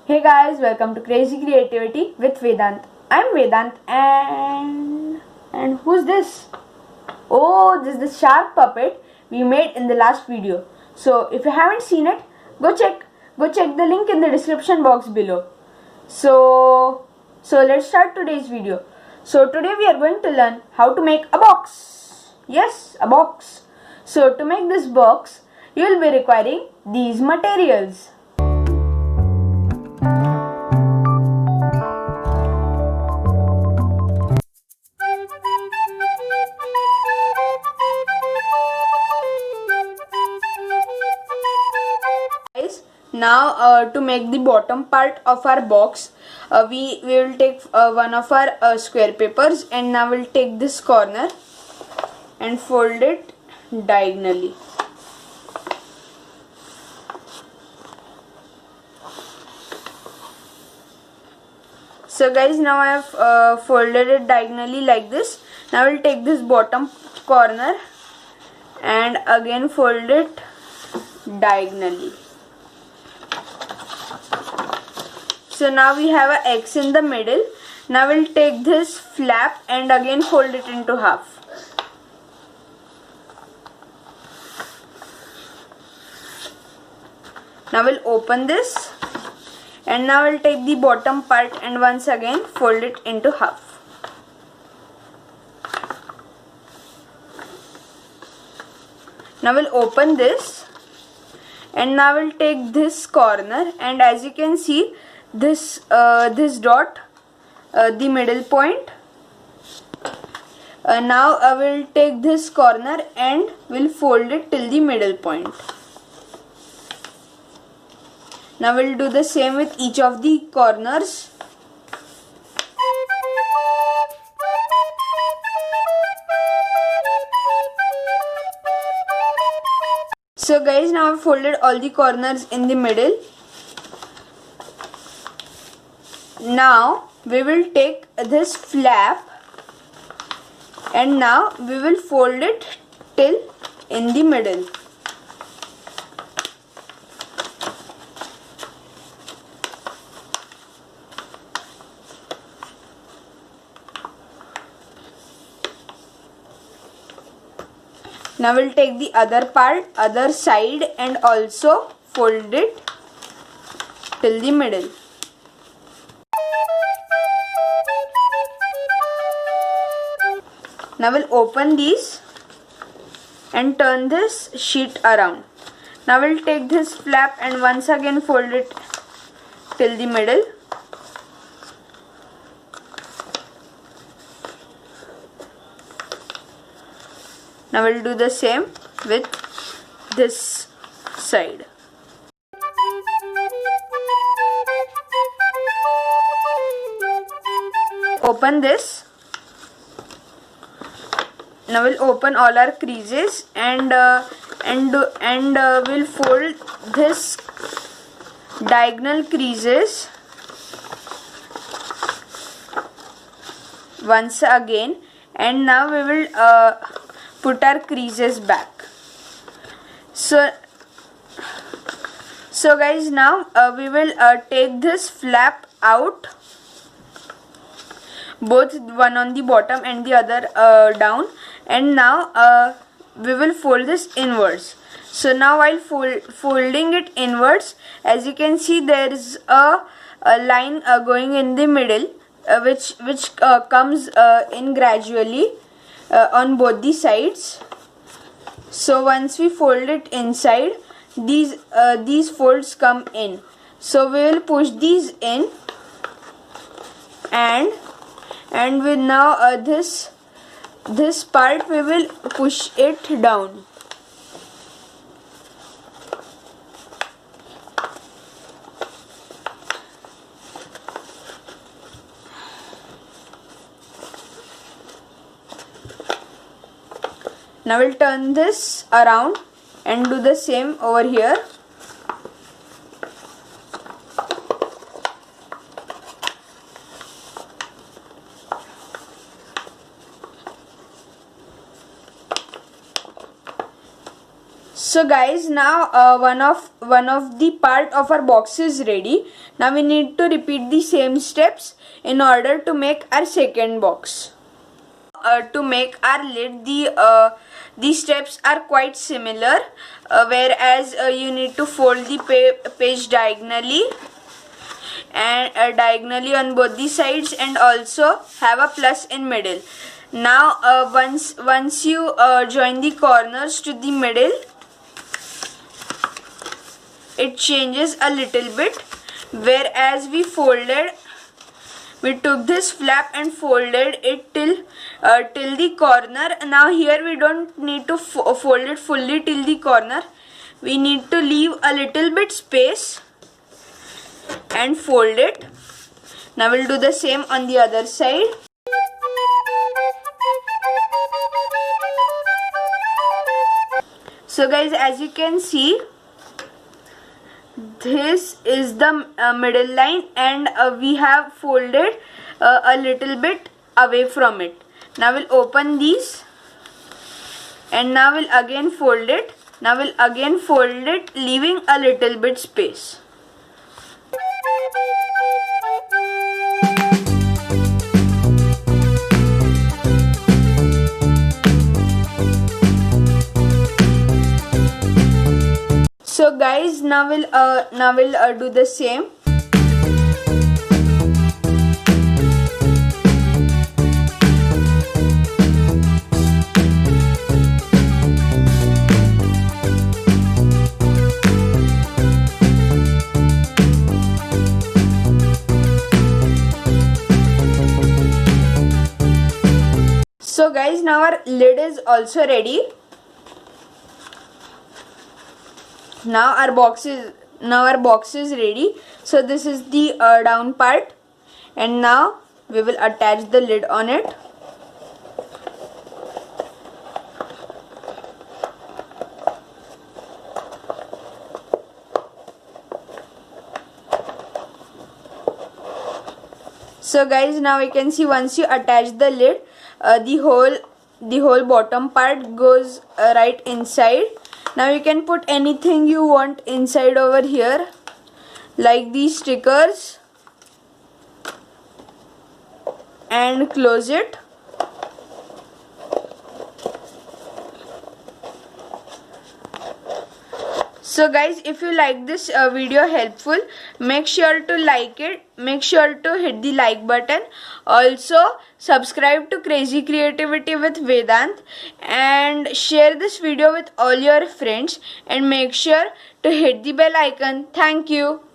Hey guys, welcome to Crazy Creativity with Vedant. I'm Vedant and who's this? Oh, this is the shark puppet we made in the last video. So if you haven't seen it, go check the link in the description box below. So let's start today's video. So today we are going to learn how to make a box. Yes, a box. So to make this box, you will be requiring these materials. Now to make the bottom part of our box, we will take one of our square papers, and now we'll take this corner and fold it diagonally. So guys, now I have folded it diagonally like this. Now we'll take this bottom corner and again fold it diagonally. So now we have a X in the middle. Now we'll take this flap and again fold it into half. Now we'll open this, and now we'll take the bottom part and once again fold it into half. Now we'll open this, and now we'll take this corner, and as you can see, this dot, the middle point. Now I will take this corner and we'll fold it till the middle point. Now we'll do the same with each of the corners. So guys, now I've folded all the corners in the middle. Now we will take this flap and now we will fold it till in the middle. Now we'll take the other side and also fold it till the middle. Now we'll open these and turn this sheet around. Now we'll take this flap and once again fold it till the middle. Now we'll do the same with this side. Open this. Now we'll open all our creases and we'll fold this diagonal creases once again, and now we will put our creases back. So guys, now we will take this flap out, both one on the bottom and the other down, and now we will fold this inwards. So now while folding it inwards, as you can see, there is a line going in the middle, which comes in gradually on both the sides. So once we fold it inside, these folds come in. So we will push these in, and with now this part we will push it down. Now we'll turn this around and do the same over here. So guys, now one of the part of our box is ready. Now we need to repeat the same steps in order to make our second box. To make our lid, the steps are quite similar, whereas you need to fold the page diagonally and diagonally on both the sides, and also have a plus in middle. Now once you join the corners to the middle, it changes a little bit, whereas we took this flap and folded it till the corner. Now here we don't need to fold it fully till the corner. We need to leave a little bit space and fold it. Now we'll do the same on the other side. So guys, as you can see, this is the middle line, and we have folded a little bit away from it. Now we'll open these, and now we'll again fold it. Now we'll again fold it, leaving a little bit space. So guys, now we'll do the same. So guys, now our lid is also ready. Now our box is ready. So this is the down part, and now we will attach the lid on it. So guys, now we can see once you attach the lid, the whole bottom part goes right inside. Now you can put anything you want inside over here, like these stickers, and close it. So guys, if you like this video helpful, make sure to like it, make sure to hit the like button. Also subscribe to Crazy Creativity with Vedant, and share this video with all your friends, and make sure to hit the bell icon. Thank you.